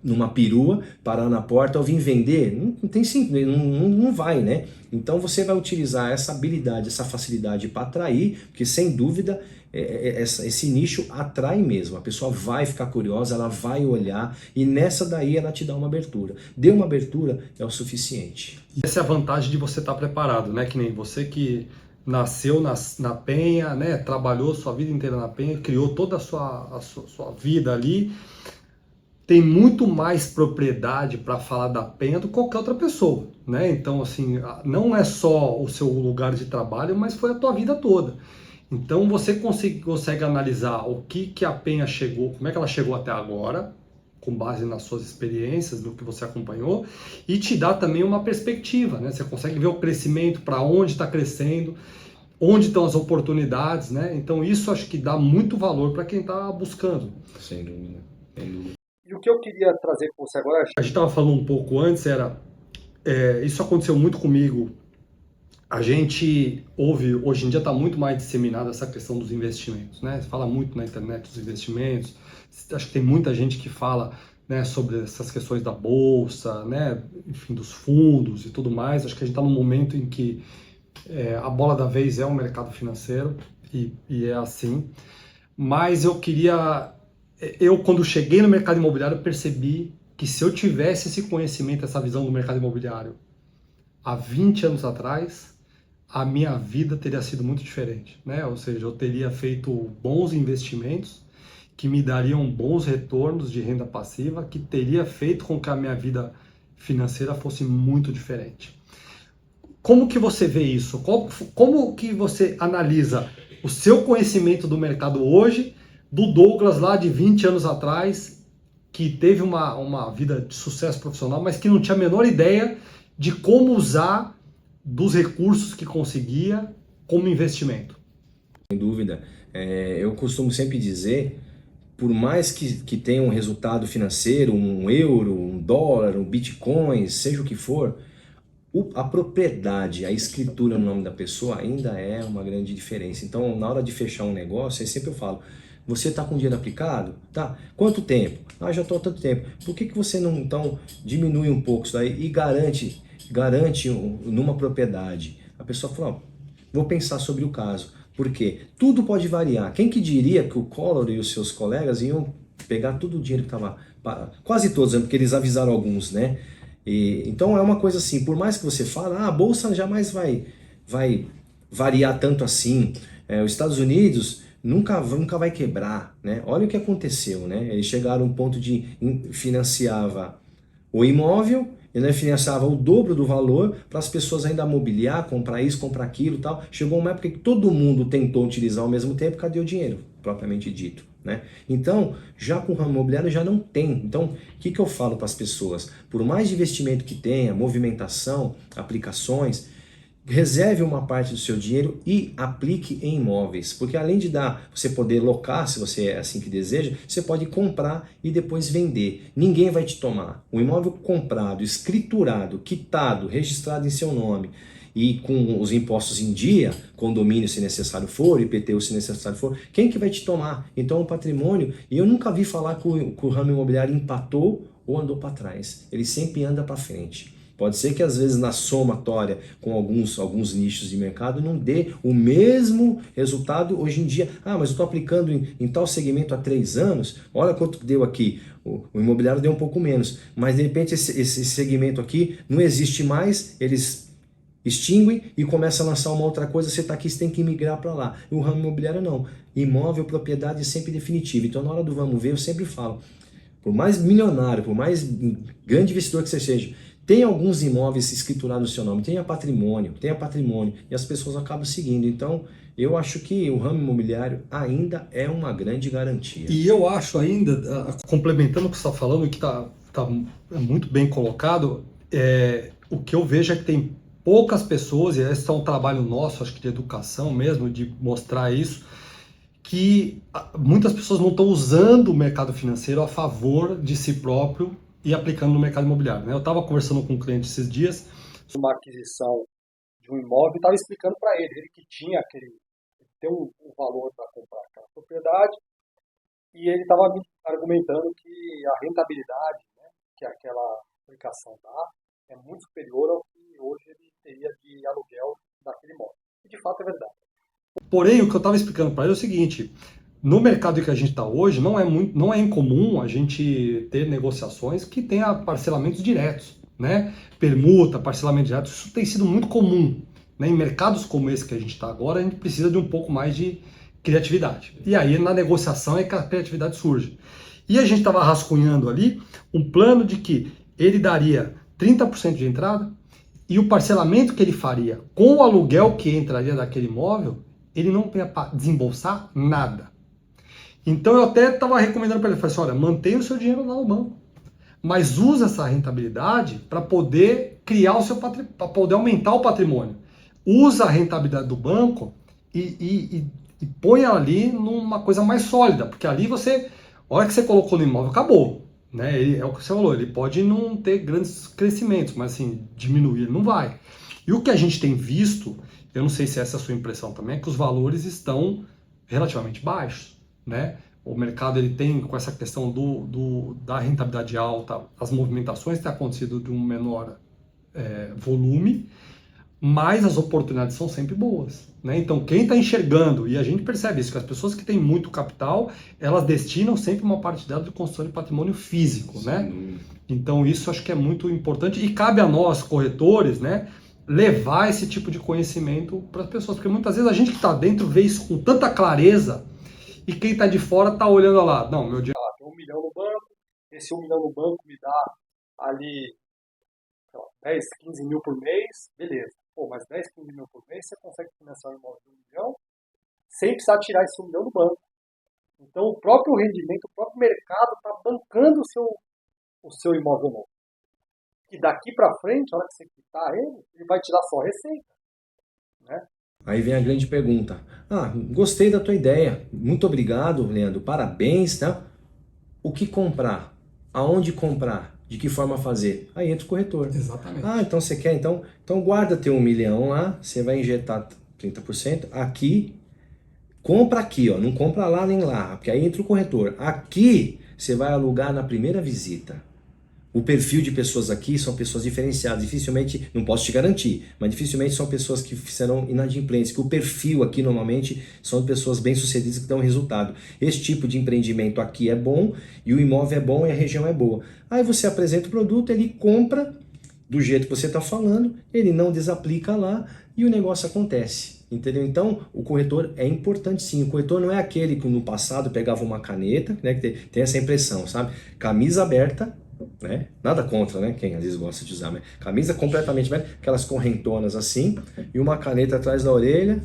numa perua, parar na porta ou vir vender? Não tem sentido, não vai, né? Então você vai utilizar essa habilidade, essa facilidade para atrair, porque sem dúvida esse nicho atrai mesmo. A pessoa vai ficar curiosa, ela vai olhar e nessa daí ela te dá uma abertura. Deu uma abertura, é o suficiente. E essa é a vantagem de você estar preparado, né? Que nem você que nasceu na Penha, né? Trabalhou sua vida inteira na Penha, criou toda a sua vida ali. Tem muito mais propriedade para falar da Penha do que qualquer outra pessoa, né? Então, assim, não é só o seu lugar de trabalho, mas foi a tua vida toda. Então, você consegue analisar o que a Penha chegou, como é que ela chegou até agora, com base nas suas experiências, no que você acompanhou, e te dá também uma perspectiva, né? Você consegue ver o crescimento, para onde está crescendo, onde estão as oportunidades, né? Então, isso acho que dá muito valor para quem está buscando. Sem dúvida, sem dúvida. E o que eu queria trazer para você agora... A gente estava falando um pouco antes, isso aconteceu muito comigo. A gente ouve, hoje em dia está muito mais disseminada essa questão dos investimentos, né? Se fala muito na internet dos investimentos, acho que tem muita gente que fala, né, sobre essas questões da bolsa, né, enfim, dos fundos e tudo mais. Acho que a gente está num momento em que a bola da vez é o mercado financeiro e é assim. Mas quando cheguei no mercado imobiliário, percebi que se eu tivesse esse conhecimento, essa visão do mercado imobiliário há 20 anos atrás, a minha vida teria sido muito diferente, né? Ou seja, eu teria feito bons investimentos que me dariam bons retornos de renda passiva, que teria feito com que a minha vida financeira fosse muito diferente. Como que você vê isso? Como que você analisa o seu conhecimento do mercado hoje, do Douglas lá de 20 anos atrás, que teve uma vida de sucesso profissional, mas que não tinha a menor ideia de como usar dos recursos que conseguia como investimento? Sem dúvida. Eu costumo sempre dizer, por mais que tenha um resultado financeiro, um euro, um dólar, um bitcoin, seja o que for, a propriedade, a escritura no nome da pessoa ainda é uma grande diferença. Então, na hora de fechar um negócio, aí sempre eu falo, você está com dinheiro aplicado? Tá. Quanto tempo? Já estou há tanto tempo. Por que você não, então, diminui um pouco isso daí e garante numa propriedade? A pessoa fala, vou pensar sobre o caso. Por quê? Tudo pode variar. Quem que diria que o Collor e os seus colegas iam pegar todo o dinheiro que estava... Quase todos, porque eles avisaram alguns, né? Então é uma coisa assim, por mais que você fale, a bolsa jamais vai variar tanto assim. Os Estados Unidos nunca vai quebrar, né? Olha o que aconteceu, né? Eles chegaram a um ponto de financiava o imóvel, ele financiava o dobro do valor para as pessoas ainda mobiliar, comprar isso, comprar aquilo e tal. Chegou uma época que todo mundo tentou utilizar ao mesmo tempo, cadê o dinheiro, propriamente dito, né? Então, já com o ramo imobiliário já não tem. Então, o que eu falo para as pessoas? Por mais investimento que tenha, movimentação, aplicações, reserve uma parte do seu dinheiro e aplique em imóveis, porque além de você poder locar, se você é assim que deseja, você pode comprar e depois vender. Ninguém vai te tomar. O imóvel comprado, escriturado, quitado, registrado em seu nome e com os impostos em dia, condomínio se necessário for, IPTU se necessário for, quem que vai te tomar? Então o patrimônio, e eu nunca vi falar que o ramo imobiliário empatou ou andou para trás. Ele sempre anda para frente. Pode ser que às vezes na somatória com alguns nichos de mercado não dê o mesmo resultado hoje em dia. Mas eu estou aplicando em tal segmento há 3 anos, olha quanto deu aqui. O imobiliário deu um pouco menos, mas de repente esse segmento aqui não existe mais, eles extinguem e começam a lançar uma outra coisa, você está aqui, você tem que migrar para lá. E o ramo imobiliário não. Imóvel, propriedade é sempre definitiva. Então na hora do vamos ver, eu sempre falo, por mais milionário, por mais grande investidor que você seja, tem alguns imóveis escriturados no seu nome, tenha patrimônio, e as pessoas acabam seguindo. Então, eu acho que o ramo imobiliário ainda é uma grande garantia. E eu acho ainda, complementando o que você está falando, que tá muito bem colocado. O que eu vejo é que tem poucas pessoas, e esse é um trabalho nosso, acho que de educação mesmo, de mostrar isso, que muitas pessoas não estão usando o mercado financeiro a favor de si próprio e aplicando no mercado imobiliário, né? Eu estava conversando com um cliente esses dias, Uma aquisição de um imóvel e estava explicando para ele que tinha tem um valor para comprar aquela propriedade, e ele estava me argumentando que a rentabilidade, né, que aquela aplicação dá é muito superior ao que hoje ele teria de aluguel daquele imóvel. E de fato é verdade. porém o que eu estava explicando para ele é o seguinte: no mercado que a gente está hoje, não é incomum a gente ter negociações que tenha parcelamentos diretos, né? Permuta, parcelamento direto, isso tem sido muito comum, né? Em mercados como esse que a gente está agora, a gente precisa de um pouco mais de criatividade. E aí na negociação é que a criatividade surge. E a gente estava rascunhando ali um plano de que ele daria 30% de entrada e o parcelamento que ele faria com o aluguel que entraria daquele imóvel, ele não ia desembolsar nada. Então eu até estava recomendando para ele, falei assim, olha, mantenha o seu dinheiro lá no banco, mas usa essa rentabilidade para poder criar o seu patrimônio, para poder aumentar o patrimônio. Usa a rentabilidade do banco e põe ela ali numa coisa mais sólida, porque ali você, a hora que você colocou no imóvel, acabou. Né? É o que você falou, ele pode não ter grandes crescimentos, mas assim, diminuir ele não vai. E o que a gente tem visto, eu não sei se essa é a sua impressão também, é que os valores estão relativamente baixos. Né? O mercado ele tem, com essa questão da rentabilidade alta, as movimentações têm acontecido de um menor volume, mas as oportunidades são sempre boas. Né? Então, quem está enxergando, e a gente percebe isso, que as pessoas que têm muito capital, elas destinam sempre uma parte dela de construção de patrimônio físico. Né? Então, isso acho que é muito importante e cabe a nós, corretores, né, levar esse tipo de conhecimento para as pessoas, porque muitas vezes a gente que está dentro vê isso com tanta clareza e quem está de fora está olhando lá, não, meu dinheiro... Tem 1 milhão no banco, esse 1 milhão no banco me dá ali 10, 15 mil por mês, beleza. Pô, mas 10, 15 mil por mês você consegue financiar um imóvel de 1 milhão sem precisar tirar esse 1 milhão do banco. Então o próprio rendimento, o próprio mercado está bancando o seu imóvel novo. E daqui para frente, a hora que você quitar ele vai te dar só receita. Né? Aí vem a grande pergunta. Gostei da tua ideia. Muito obrigado, Leandro. Parabéns, tá? O que comprar? Aonde comprar? De que forma fazer? Aí entra o corretor. Exatamente. Então você quer? Então guarda teu 1 milhão lá, você vai injetar 30%. Aqui, compra aqui, ó. Não compra lá nem lá, porque aí entra o corretor. Aqui, você vai alugar na primeira visita. O perfil de pessoas aqui são pessoas diferenciadas, dificilmente, não posso te garantir, mas dificilmente são pessoas que serão inadimplentes, que o perfil aqui normalmente são pessoas bem-sucedidas que dão resultado. Esse tipo de empreendimento aqui é bom, e o imóvel é bom e a região é boa. Aí você apresenta o produto, ele compra do jeito que você está falando, ele não desaplica lá e o negócio acontece. Entendeu? Então, o corretor é importante sim. O corretor não é aquele que no passado pegava uma caneta, né, que tem essa impressão, sabe? Camisa aberta, né? Nada contra, né? Quem às vezes gosta de usar, né? Camisa completamente aberta, aquelas correntonas assim, e uma caneta atrás da orelha,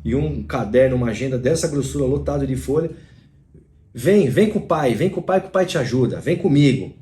e um caderno, uma agenda dessa grossura, lotado de folha. Vem com o pai, que o pai te ajuda, vem comigo.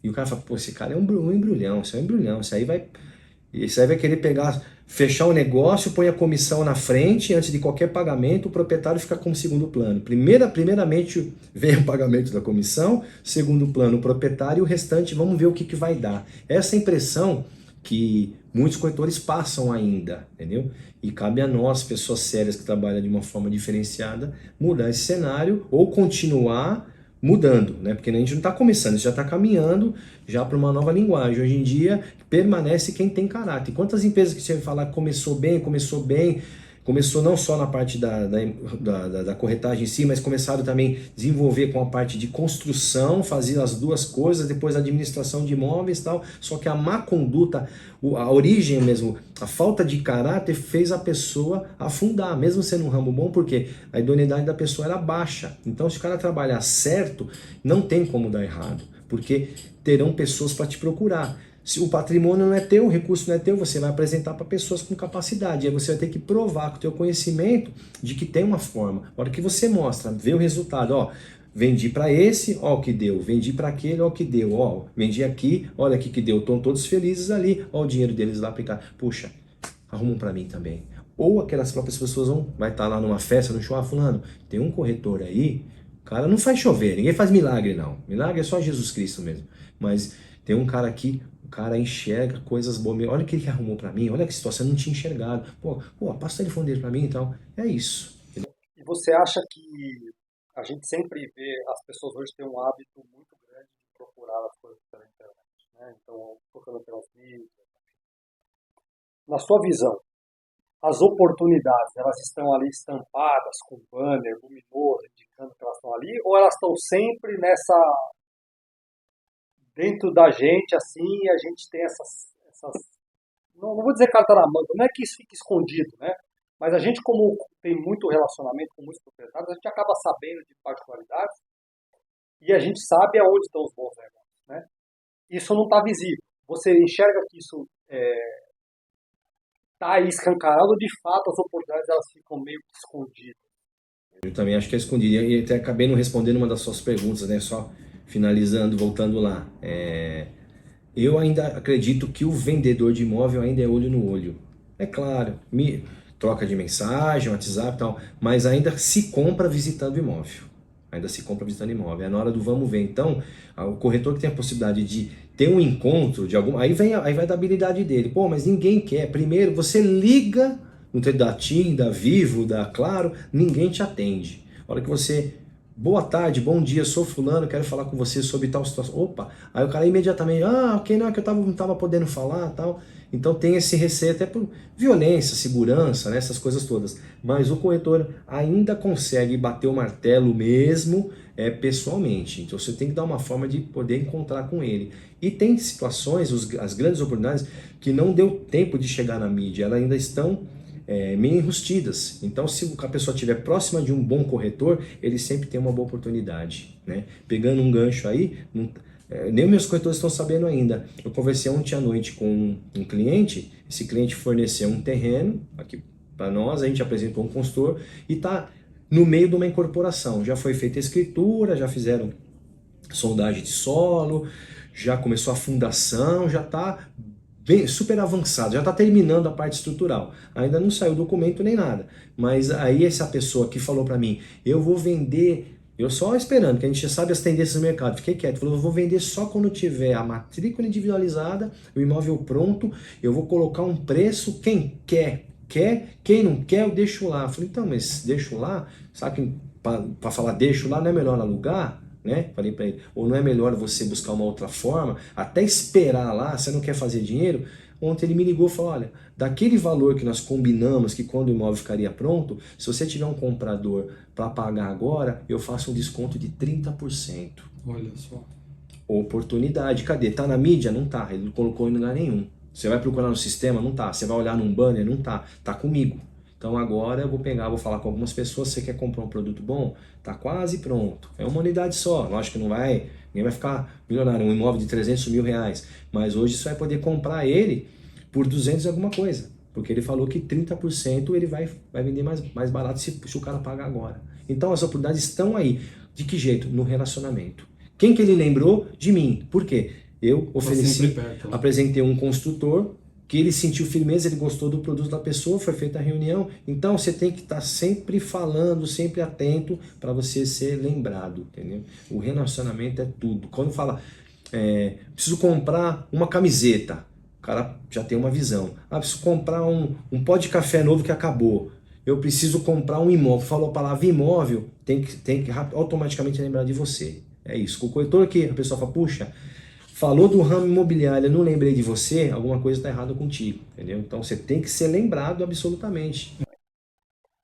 E o cara fala, pô, esse cara é um embrulhão, isso é um embrulhão, isso aí vai querer pegar, fechar o negócio, põe a comissão na frente, antes de qualquer pagamento, o proprietário fica com o segundo plano. Primeiramente vem o pagamento da comissão, segundo plano o proprietário, e o restante vamos ver o que vai dar. Essa impressão que muitos corretores passam ainda, entendeu? E cabe a nós, pessoas sérias que trabalham de uma forma diferenciada, mudar esse cenário ou continuar mudando, né? Porque a gente não está começando, isso já está caminhando já para uma nova linguagem. Hoje em dia permanece quem tem caráter. Quantas empresas que você vai falar que começou bem, começou não só na parte da corretagem em si, mas começaram também a desenvolver com a parte de construção, fazer as duas coisas, depois a administração de imóveis e tal, só que a má conduta, a origem mesmo, a falta de caráter fez a pessoa afundar, mesmo sendo um ramo bom, porque a idoneidade da pessoa era baixa. Então se o cara trabalhar certo, não tem como dar errado, porque terão pessoas para te procurar. Se o patrimônio não é teu, o recurso não é teu, você vai apresentar para pessoas com capacidade. Aí você vai ter que provar com o teu conhecimento de que tem uma forma. A hora que você mostra, vê o resultado, ó, vendi para esse, ó o que deu, vendi para aquele, ó o que deu, ó, vendi aqui, olha aqui que deu, estão todos felizes ali, ó o dinheiro deles lá aplicado. Puxa, arrumam para mim também. Ou aquelas próprias pessoas vai estar lá numa festa, no show, fulano, tem um corretor aí, o cara não faz chover, ninguém faz milagre não. Milagre é só Jesus Cristo mesmo. Mas tem um cara aqui, o cara enxerga coisas boas. Olha o que ele arrumou para mim, olha que situação, eu não tinha enxergado. Pô, passa o telefone dele para mim e tal. É isso. E você acha que a gente sempre vê, as pessoas hoje têm um hábito muito grande de procurar as coisas pela internet, né? Então, procurando pelas mídias. Na sua visão, as oportunidades, elas estão ali estampadas com banner luminoso, indicando que elas estão ali, ou elas estão sempre dentro da gente, assim, e a gente tem não vou dizer carta na manga, não é que isso fique escondido, né? Mas a gente, como tem muito relacionamento com muitos proprietários, a gente acaba sabendo de particularidades e a gente sabe aonde estão os bons negócios, né? Isso não está visível. Você enxerga que isso está aí escancarado, ou de fato as oportunidades elas ficam meio que escondidas. Eu também acho que é escondido. E até acabei não respondendo uma das suas perguntas, né? Só finalizando, voltando lá. Eu ainda acredito que o vendedor de imóvel ainda é olho no olho. É claro, troca de mensagem, WhatsApp e tal, mas ainda se compra visitando imóvel. Ainda se compra visitando imóvel. É na hora do vamos ver. Então, o corretor que tem a possibilidade de ter um encontro de algum. Aí vai da habilidade dele. Pô, mas ninguém quer. Primeiro, você liga no da TIM, da Vivo, da Claro, ninguém te atende. A hora que você boa tarde, bom dia, sou fulano, quero falar com você sobre tal situação. Opa, aí o cara imediatamente, ok, não, é que eu não tava podendo falar, tal. Então tem esse receio até por violência, segurança, né, essas coisas todas. Mas o corretor ainda consegue bater o martelo mesmo pessoalmente. Então você tem que dar uma forma de poder encontrar com ele. E tem situações, as grandes oportunidades, que não deu tempo de chegar na mídia, elas ainda estão meio enrustidas. Então, se a pessoa estiver próxima de um bom corretor, ele sempre tem uma boa oportunidade, né? Pegando um gancho aí, nem meus corretores estão sabendo ainda. Eu conversei ontem à noite com um cliente, esse cliente forneceu um terreno aqui para nós, a gente apresentou um consultor e está no meio de uma incorporação. Já foi feita a escritura, já fizeram sondagem de solo, já começou a fundação, já está super avançado, já está terminando a parte estrutural. Ainda não saiu documento nem nada. Mas aí essa pessoa que falou para mim, eu vou vender, eu só esperando, que a gente já sabe as tendências do mercado, fiquei quieto, falou, eu vou vender só quando tiver a matrícula individualizada, o imóvel pronto, eu vou colocar um preço, quem quer, quem não quer, eu deixo lá. Eu falei, então, mas deixo lá, sabe, para falar deixo lá, não é melhor alugar? Né? Falei para ele, ou não é melhor você buscar uma outra forma, até esperar lá, você não quer fazer dinheiro? Ontem ele me ligou e falou, olha, daquele valor que nós combinamos que quando o imóvel ficaria pronto, se você tiver um comprador para pagar agora, eu faço um desconto de 30%. Olha só. Oportunidade, cadê? Tá na mídia? Não tá, ele não colocou em lugar nenhum. Você vai procurar no sistema? Não tá. Você vai olhar num banner? Não tá. Tá comigo. Então agora eu vou pegar, vou falar com algumas pessoas, você quer comprar um produto bom? Tá quase pronto. É uma unidade só, lógico que ninguém vai ficar milionário, um imóvel de 300 mil reais. Mas hoje você vai poder comprar ele por 200 e alguma coisa. Porque ele falou que 30% ele vai vender mais barato se o cara pagar agora. Então as oportunidades estão aí. De que jeito? No relacionamento. Quem que ele lembrou? De mim. Por quê? Eu ofereci, apresentei um construtor que ele sentiu firmeza, ele gostou do produto da pessoa, foi feita a reunião. Então você tem que estar sempre falando, sempre atento para você ser lembrado, entendeu? O relacionamento é tudo. Quando fala, preciso comprar uma camiseta, o cara já tem uma visão. Preciso comprar um pó de café novo que acabou. Eu preciso comprar um imóvel. Falou a palavra imóvel, tem que automaticamente lembrar de você. É isso. Com o corretor aqui, a pessoa fala, puxa, falou do ramo imobiliário, não lembrei de você, alguma coisa está errada contigo, entendeu? Então você tem que ser lembrado absolutamente.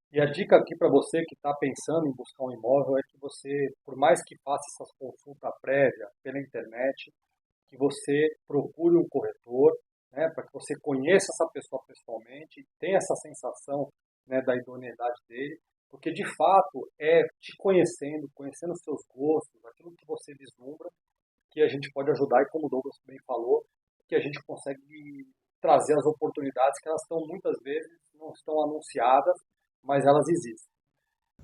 E a dica aqui para você que está pensando em buscar um imóvel é que você, por mais que faça essas consultas prévias pela internet, que você procure um corretor, né, para que você conheça essa pessoa pessoalmente, tenha essa sensação, né, da idoneidade dele, porque de fato é te conhecendo, conhecendo os seus gostos, aquilo que você vislumbra, que a gente pode ajudar e como o Douglas bem falou, que a gente consegue trazer as oportunidades que elas estão muitas vezes não estão anunciadas, mas elas existem.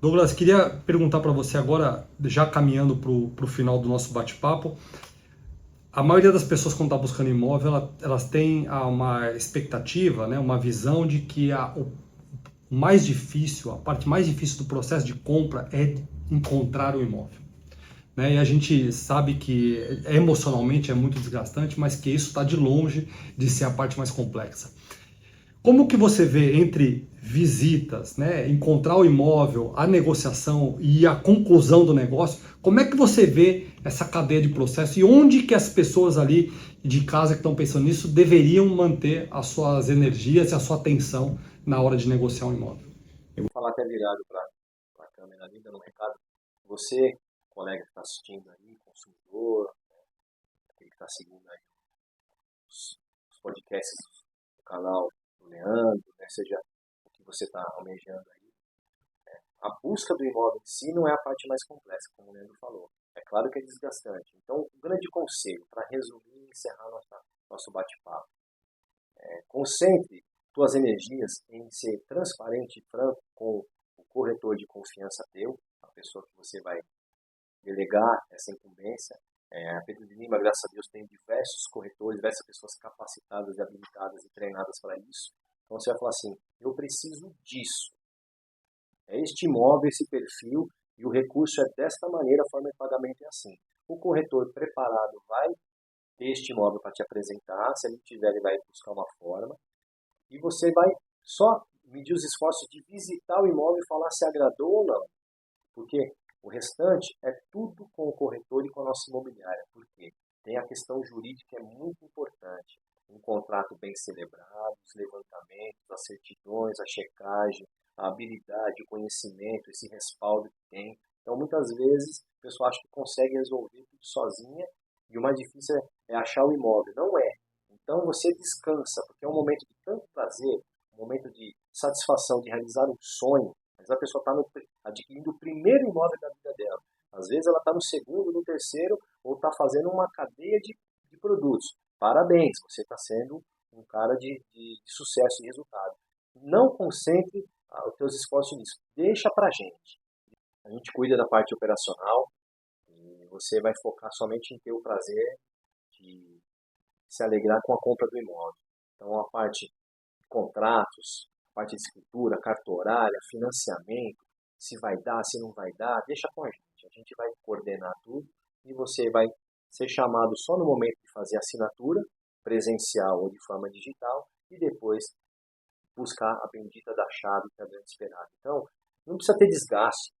Douglas, queria perguntar para você agora, já caminhando para o final do nosso bate-papo. A maioria das pessoas, quando está buscando imóvel, elas têm uma expectativa, né, uma visão de que o mais difícil, a parte mais difícil do processo de compra é encontrar o imóvel. Né? E a gente sabe que emocionalmente é muito desgastante, mas que isso está de longe de ser a parte mais complexa. Como que você vê entre visitas, né, encontrar o imóvel, a negociação e a conclusão do negócio, como é que você vê essa cadeia de processo e onde que as pessoas ali de casa que estão pensando nisso deveriam manter as suas energias e a sua atenção na hora de negociar um imóvel? Eu vou falar até virado para a câmera ali, dando um recado. Você, colega que está assistindo aí, consumidor, aquele que está seguindo aí os podcasts do canal do Leandro, né, seja o que você está almejando aí, a busca do imóvel em si não é a parte mais complexa, como o Leandro falou. É claro que é desgastante. Então, um grande conselho, para resumir e encerrar nosso bate-papo, concentre suas energias em ser transparente e franco com o corretor de confiança teu, a pessoa que você vai delegar essa incumbência. A Pedro de Lima, graças a Deus, tem diversos corretores, diversas pessoas capacitadas, habilitadas e treinadas para isso. Então você vai falar assim, eu preciso disso. É este imóvel, esse perfil, e o recurso é desta maneira, a forma de pagamento é assim. O corretor preparado vai ter este imóvel para te apresentar, se ele tiver, ele vai buscar uma forma, e você vai só medir os esforços de visitar o imóvel e falar se agradou ou não. Porque o restante é tudo com o corretor e com a nossa imobiliária. Por quê? Tem a questão jurídica que é muito importante. Um contrato bem celebrado, os levantamentos, as certidões, a checagem, a habilidade, o conhecimento, esse respaldo que tem. Então, muitas vezes, o pessoal acha que consegue resolver tudo sozinha e o mais difícil é achar o imóvel. Não é. Então, você descansa, porque é um momento de tanto prazer, um momento de satisfação, de realizar um sonho. Mas a pessoa está adquirindo o primeiro imóvel da vida dela. Às vezes ela está no segundo, no terceiro, ou está fazendo uma cadeia de produtos. Parabéns, você está sendo um cara de sucesso e resultado. Não concentre os seus esforços nisso. Deixa para a gente. A gente cuida da parte operacional e você vai focar somente em ter o prazer de se alegrar com a compra do imóvel. Então a parte de contratos, parte de escritura, carta horária, financiamento, se vai dar, se não vai dar, deixa com a gente. A gente vai coordenar tudo e você vai ser chamado só no momento de fazer a assinatura, presencial ou de forma digital, e depois buscar a bendita da chave que é a grande esperada. Então, não precisa ter desgaste.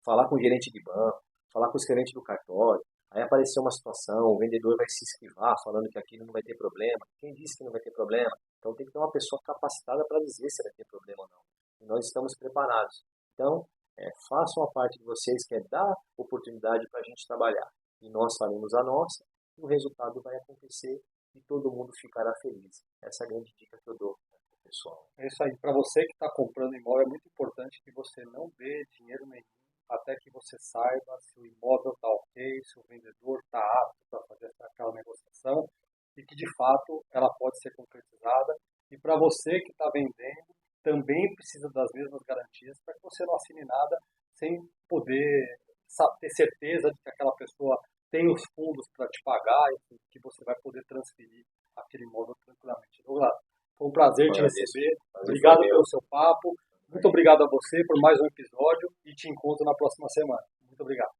Falar com o gerente de banco, falar com o gerente do cartório, aí aparecer uma situação, o vendedor vai se esquivar falando que aquilo não vai ter problema. Quem disse que não vai ter problema? Então tem que ter uma pessoa capacitada para dizer se vai ter problema ou não. E nós estamos preparados. Então, façam a parte de vocês, que é dar oportunidade para a gente trabalhar. E nós faremos a nossa, e o resultado vai acontecer e todo mundo ficará feliz. Essa é a grande dica que eu dou pro pessoal. É isso aí. Para você que está comprando imóvel, é muito importante que você não dê dinheiro nenhum até que você saiba se o imóvel está ok, se o vendedor está apto para fazer aquela negociação e que, de fato, ela pode ser concretizada. E para você que está vendendo, também precisa das mesmas garantias para que você não assine nada sem poder ter certeza de que aquela pessoa tem os fundos para te pagar e que você vai poder transferir aquele imóvel tranquilamente. Douglas, foi um prazer te receber. Obrigado pelo seu papo. Muito obrigado a você por mais um episódio e te encontro na próxima semana. Muito obrigado.